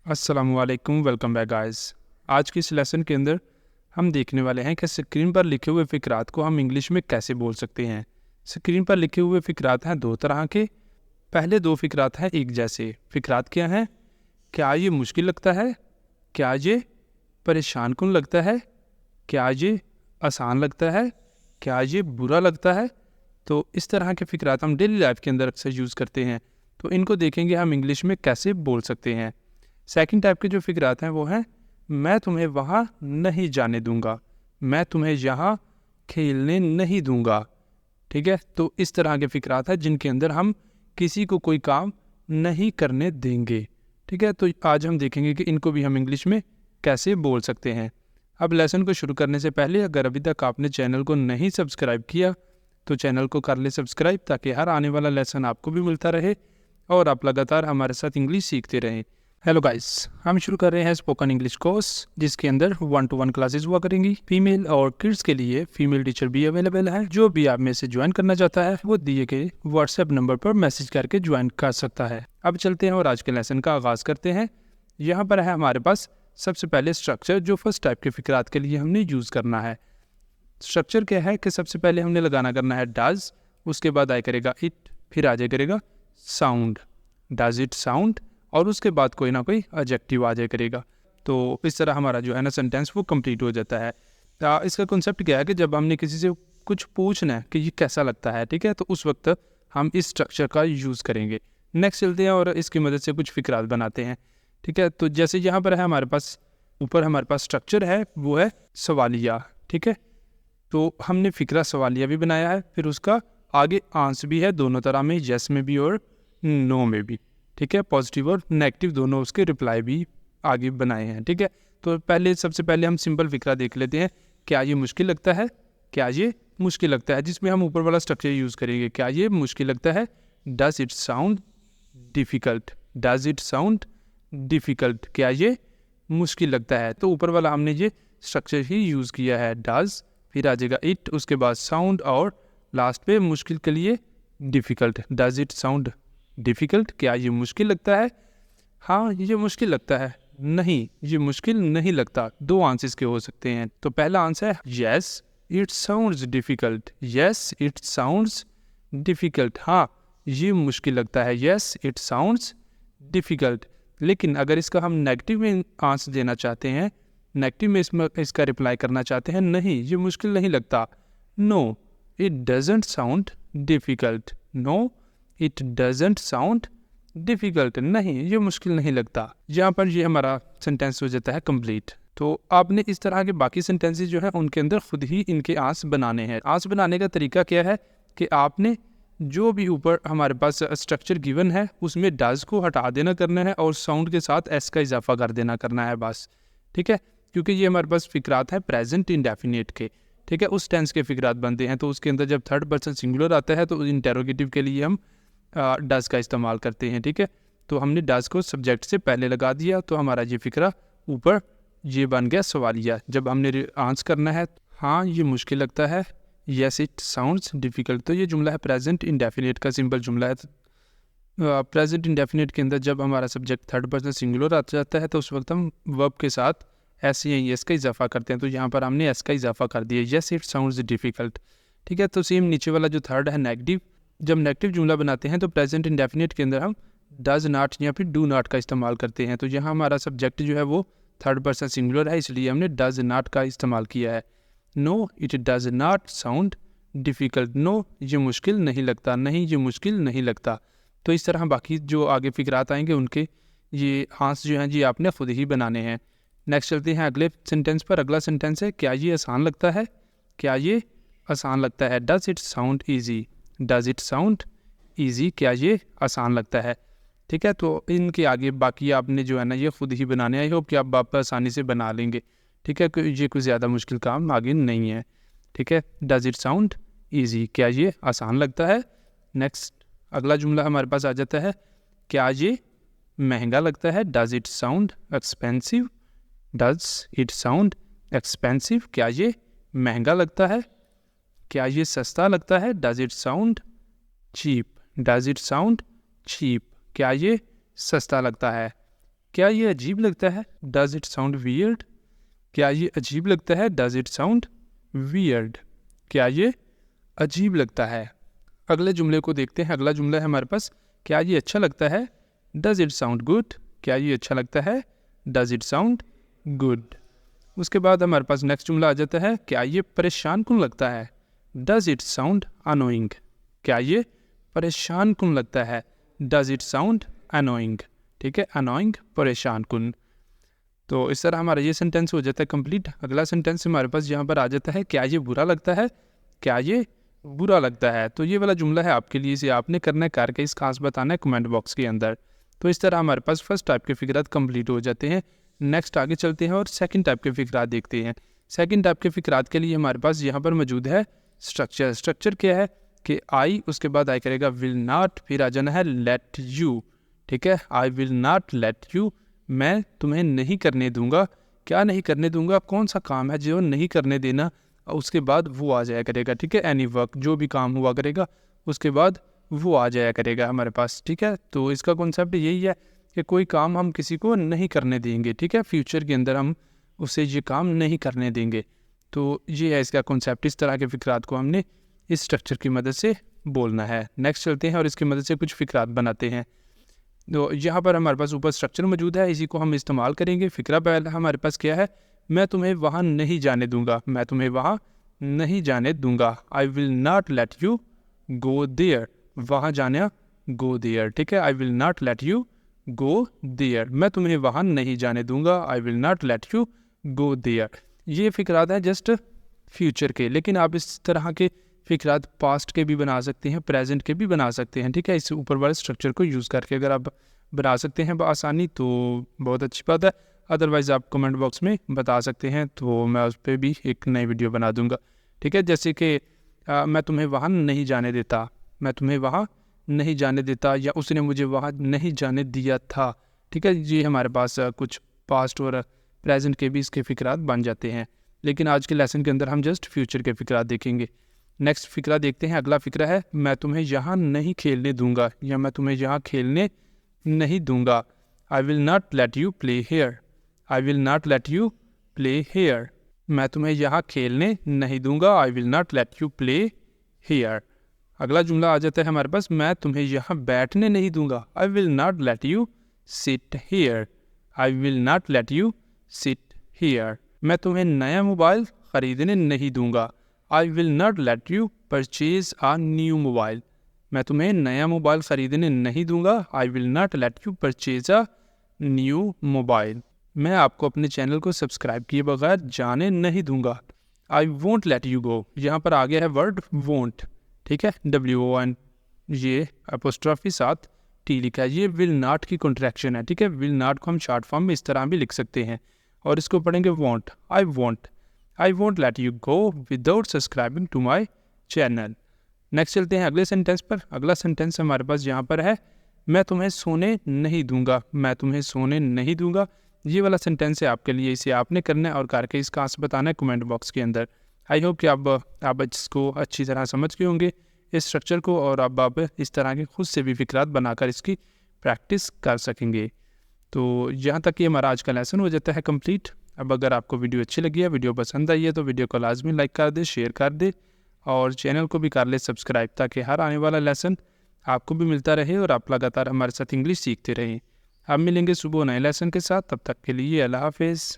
अस्सलामुअलैकुम, welcome back guys. आज के इस लेसन के अंदर हम देखने वाले हैं कि स्क्रीन पर लिखे हुए फ़िक्रात को हम इंग्लिश में कैसे बोल सकते हैं। स्क्रीन पर लिखे हुए फ़िक्रात हैं दो तरह के। पहले दो फ़िक्रात हैं एक जैसे। फ़िक्रात क्या हैं? क्या ये मुश्किल लगता है? क्या ये परेशान कुन लगता है? क्या ये आसान लगता है? क्या ये बुरा लगता है? तो इस तरह के फ़िक्रात हम डेली लाइफ के अंदर अक्सर यूज़ करते हैं। तो इनको देखेंगे हम इंग्लिश में कैसे बोल सकते हैं। सेकंड टाइप के जो फ़िक्रात हैं वो हैं, मैं तुम्हें वहाँ नहीं जाने दूंगा, मैं तुम्हें यहाँ खेलने नहीं दूंगा। ठीक है, तो इस तरह के फ़िक्रात हैं जिनके अंदर हम किसी को कोई काम नहीं करने देंगे। ठीक है, तो आज हम देखेंगे कि इनको भी हम इंग्लिश में कैसे बोल सकते हैं। अब लेसन को शुरू करने से पहले अगर अभी तक आपने चैनल को नहीं सब्सक्राइब किया तो चैनल को कर ले सब्सक्राइब, ताकि हर आने वाला लेसन आपको भी मिलता रहे और आप लगातार हमारे साथ इंग्लिश सीखते रहें। हेलो गाइस, हम शुरू कर रहे हैं स्पोकन इंग्लिश कोर्स, जिसके अंदर 1-to-1 क्लासेस हुआ करेंगी। फीमेल और किड्स के लिए फीमेल टीचर भी अवेलेबल है। जो भी आप में से ज्वाइन करना चाहता है वो दिए गए व्हाट्सएप नंबर पर मैसेज करके ज्वाइन कर सकता है। अब चलते हैं और आज के लेसन का आगाज करते हैं। यहाँ पर है हमारे पास सबसे पहले स्ट्रक्चर, जो फर्स्ट टाइप के फ़िक्रात के लिए हमने यूज़ करना है। स्ट्रक्चर क्या है कि सबसे पहले हमने लगाना करना है डज, उसके बाद आया करेगा इट, फिर आ जाए करेगा साउंड, डज इट साउंड, और उसके बाद कोई ना कोई एडजेक्टिव आ जाए करेगा। तो इस तरह हमारा जो है ना सेंटेंस वो कंप्लीट हो जाता है। इसका कॉन्सेप्ट क्या है कि जब हमने किसी से कुछ पूछना है कि ये कैसा लगता है, ठीक है, तो उस वक्त हम इस स्ट्रक्चर का यूज़ करेंगे। नेक्स्ट चलते हैं और इसकी मदद से कुछ फ़िक्रात बनाते हैं। ठीक है, तो जैसे यहाँ पर है हमारे पास ऊपर हमारे पास स्ट्रक्चर है वो है सवालिया। ठीक है, तो हमने फ़िक्रा सवालिया भी बनाया है, फिर उसका आगे आंसर भी है दोनों तरह में, येस में भी और नो में भी। ठीक है, पॉजिटिव और नेगेटिव दोनों उसके रिप्लाई भी आगे बनाए हैं। ठीक है, तो सबसे पहले हम सिंपल फ़िक्रा देख लेते हैं। क्या ये मुश्किल लगता है? क्या ये मुश्किल लगता है, जिसमें हम ऊपर वाला स्ट्रक्चर यूज़ करेंगे। क्या ये मुश्किल लगता है? Does it sound difficult, does it sound difficult, क्या ये मुश्किल लगता है। तो ऊपर वाला हमने ये स्ट्रक्चर ही यूज़ किया है, डज, फिर आ जाएगा इट, उसके बाद साउंड, और लास्ट पे मुश्किल के लिए difficult. Does it sound difficult, क्या ये मुश्किल लगता है? हाँ, ये मुश्किल लगता है। नहीं, ये मुश्किल नहीं लगता। दो आंसर्स के हो सकते हैं। तो पहला आंसर है yes it sounds difficult, yes it sounds difficult, हाँ ये मुश्किल लगता है, येस इट साउंड्स डिफ़िकल्ट। लेकिन अगर इसका हम नेगेटिव में आंसर देना चाहते हैं, नेगेटिव में इसका रिप्लाई करना चाहते हैं, नहीं ये मुश्किल नहीं लगता, no it doesn't sound difficult, no it doesn't sound difficult, नहीं ये मुश्किल नहीं लगता। यहाँ पर ये हमारा सेंटेंस हो जाता है कंप्लीट। तो आपने इस तरह के बाकी सेंटेंसेस जो है उनके अंदर खुद ही इनके आंस बनाने हैं। आंस बनाने का तरीका क्या है कि आपने जो भी ऊपर हमारे पास स्ट्रक्चर गिवन है उसमें डज को हटा देना करना है और साउंड के साथ एस का इजाफा कर देना करना है बस। ठीक है, क्योंकि ये हमारे पास फ़िक्रात हैं प्रेजेंट इंडेफिनिट के। ठीक है, उस टेंस के फ़िक्रात बनते हैं, तो उसके अंदर जब थर्ड पर्सन सिंगुलर आता है तो इंटेरोगेटिव के लिए हम डज का इस्तेमाल करते हैं। ठीक है, तो हमने डज को सब्जेक्ट से पहले लगा दिया, तो हमारा ये फ़िक्रा ऊपर ये बन गया सवालिया। जब हमने आंसर करना है, हाँ ये मुश्किल लगता है, येस इट साउंड्स डिफ़िकल्ट, तो ये जुमला है प्रेजेंट इंडेफिनिट का सिंपल जुमला है। प्रेजेंट इंडेफिनिट के अंदर जब हमारा सब्जेक्ट थर्ड पर्सन सिंगुलर आ जाता है तो उस वक्त हम वर्ब के साथ एस या एस का इजाफा करते हैं। तो यहाँ पर हमने एस का इजाफा कर दिया, येस इट साउंड्स डिफ़िकल्ट। ठीक है, तो सेम नीचे वाला जो थर्ड है नेगेटिव, जब नेगेटिव जुमला बनाते हैं तो प्रेजेंट इंडेफिनिट के अंदर हम डज नॉट या फिर डू नॉट का इस्तेमाल करते हैं। तो यहाँ हमारा सब्जेक्ट जो है वो थर्ड पर्सन सिंगुलर है, इसलिए हमने डज नॉट का इस्तेमाल किया है। No it does not sound difficult, no ये मुश्किल नहीं लगता, नहीं ये मुश्किल नहीं लगता। तो इस तरह बाकी जो आगे फ़िक्रात आएंगे उनके ये आंसर जो हैं जी आपने खुद ही बनाने हैं। नेक्स्ट चलते हैं अगले सेंटेंस पर। अगला सेंटेंस है क्या ये आसान लगता है? क्या ये आसान लगता है? Does it sound easy, does it sound easy, क्या ये आसान लगता है? ठीक है, तो इनके आगे बाकी आपने जो है ना ये खुद ही बनाने। आई होप कि आप आसानी से बना लेंगे। ठीक है, ये कोई ज़्यादा मुश्किल काम आगे नहीं है। ठीक है, डज इट साउंड ईजी, क्या ये आसान लगता है? नेक्स्ट अगला जुमला हमारे पास आ जाता है क्या ये महंगा लगता है? Does it sound expensive, does it sound expensive, क्या ये महंगा लगता है? क्या ये सस्ता लगता है? Does it sound cheap, does it sound cheap, क्या ये सस्ता लगता है? क्या ये अजीब लगता है? Does it sound weird? क्या ये अजीब लगता है? Does it sound weird? क्या ये अजीब लगता है? अगले जुमले को देखते हैं। अगला जुमला है हमारे पास, क्या ये अच्छा लगता है? Does it sound good? क्या ये अच्छा लगता है? Does it sound good? उसके बाद हमारे पास नेक्स्ट जुमला आ जाता है, क्या ये परेशान कुन लगता है? Does it sound annoying? क्या ये परेशान कुन लगता है? Does it sound annoying? ठीक है, अनोइंग, परेशान कुन। तो इस तरह हमारा ये सेंटेंस हो जाता है कंप्लीट। अगला सेंटेंस हमारे पास यहाँ पर आ जाता है, क्या ये बुरा लगता है? क्या ये बुरा लगता है? तो ये वाला जुमला है आपके लिए, इसे आपने करना है, करके इस खास बताना है कमेंट बॉक्स के अंदर। तो इस तरह हमारे पास फर्स्ट टाइप के फिक्रात कंप्लीट हो जाते हैं। नेक्स्ट आगे चलते हैं और सेकंड टाइप के फिक्रात देखते हैं। सेकंड टाइप के फिक्रात के लिए हमारे पास यहाँ पर मौजूद है स्ट्रक्चर। स्ट्रक्चर क्या है कि आई, उसके बाद आई करेगा विल नॉट, फिर आ जाना है लेट यू। ठीक है, I will not let you, मैं तुम्हें नहीं करने दूंगा। क्या नहीं करने दूंगा? कौन सा काम है जो नहीं करने देना? उसके बाद वो आ जाया करेगा। ठीक है, एनी वर्क, जो भी काम हुआ करेगा उसके बाद वो आ जाया करेगा हमारे पास। ठीक है, तो इसका कॉन्सेप्ट यही है कि कोई काम हम किसी को नहीं करने देंगे। ठीक है, फ्यूचर के अंदर हम उसे ये काम नहीं करने देंगे। तो ये है इसका कॉन्सेप्ट। इस तरह के फिक्रात को हमने इस स्ट्रक्चर की मदद से बोलना है। नेक्स्ट चलते हैं और इसकी मदद से कुछ फिक्रात बनाते हैं। तो यहाँ पर हमारे पास ऊपर स्ट्रक्चर मौजूद है, इसी को हम इस्तेमाल करेंगे। फिक्रा पहला हमारे पास क्या है, मैं तुम्हें वहाँ नहीं जाने दूंगा। मैं तुम्हें वहाँ नहीं जाने दूंगा। I will not let you go there. वहाँ जाना, गो देयर। ठीक है, I will not let you go there, मैं तुम्हें वहाँ नहीं जाने दूंगा। I will not let you go there. ये फिक्रात है जस्ट फ्यूचर के, लेकिन आप इस तरह के फिक्रात पास्ट के भी बना सकते हैं, प्रेजेंट के भी बना सकते हैं। ठीक है, इस ऊपर वाले स्ट्रक्चर को यूज़ करके अगर आप बना सकते हैं बआसानी तो बहुत अच्छी बात है। अदरवाइज़ आप कमेंट बॉक्स में बता सकते हैं, तो मैं उस पर भी एक नई वीडियो बना दूंगा। ठीक है, जैसे कि मैं तुम्हें वहाँ नहीं जाने देता, मैं तुम्हें वहाँ नहीं जाने देता, या उसने मुझे वहाँ नहीं जाने दिया था। ठीक है, ये हमारे पास कुछ पास्ट और प्रेजेंट के भी इसके फिक्रात बन जाते हैं, लेकिन आज के लेसन के अंदर हम जस्ट फ्यूचर के फिक्रात देखेंगे। नेक्स्ट फिक्रा देखते हैं। अगला फिक्रा है, मैं तुम्हें यहाँ नहीं खेलने दूंगा, या मैं तुम्हें यहाँ खेलने नहीं दूंगा। I will not let you play here. I will not let you play here, मैं तुम्हें यहाँ खेलने नहीं दूंगा। I will not let you play here. अगला जुमला आ जाता है हमारे पास, मैं तुम्हें यहाँ बैठने नहीं दूंगा। I will not let you sit here. I will not let you sit here, मैं तुम्हें नया मोबाइल ख़रीदने नहीं दूंगा। I will not let you purchase a new mobile, मैं तुम्हें नया मोबाइल ख़रीदने नहीं दूंगा। I will not let you purchase a new mobile, मैं आपको अपने चैनल को सब्सक्राइब किए बगैर जाने नहीं दूंगा। आई वोंट लेट यू गो, यहाँ पर आ गया है वर्ड वोंट। ठीक है, WON, ये अपोस्ट्रॉफी साथ टी लिखा है, ये विल नॉट की कॉन्ट्रैक्शन है। ठीक है, विल नॉट को हम शॉर्ट फॉर्म में इस तरह भी लिख सकते हैं, और इसको पढ़ेंगे won't. I won't let you go without subscribing to my channel. Next चलते हैं अगले सेंटेंस पर। अगला सेंटेंस हमारे पास यहाँ पर है, मैं तुम्हें सोने नहीं दूंगा। मैं तुम्हें सोने नहीं दूंगा, ये वाला सेंटेंस है आपके लिए, इसे आपने करना है और करके इसका आंसर बताना है कमेंट बॉक्स के अंदर। आई होप कि आप इसको अच्छी तरह समझ गए होंगे इस स्ट्रक्चर को, और अब आप इस तरह के खुद से भी फिक्रात बनाकर इसकी प्रैक्टिस कर सकेंगे। तो यहाँ तक कि हमारा आज का लेसन हो जाता है कंप्लीट। अब अगर आपको वीडियो अच्छी लगी है, वीडियो पसंद आई है, तो वीडियो को लाजमी लाइक कर दे, शेयर कर दे, और चैनल को भी कर ले सब्सक्राइब, ताकि हर आने वाला लेसन आपको भी मिलता रहे और आप लगातार हमारे साथ इंग्लिश सीखते रहें। अब मिलेंगे सुबह नए लेसन के साथ, तब तक के लिए अल्लाह हाफिज़।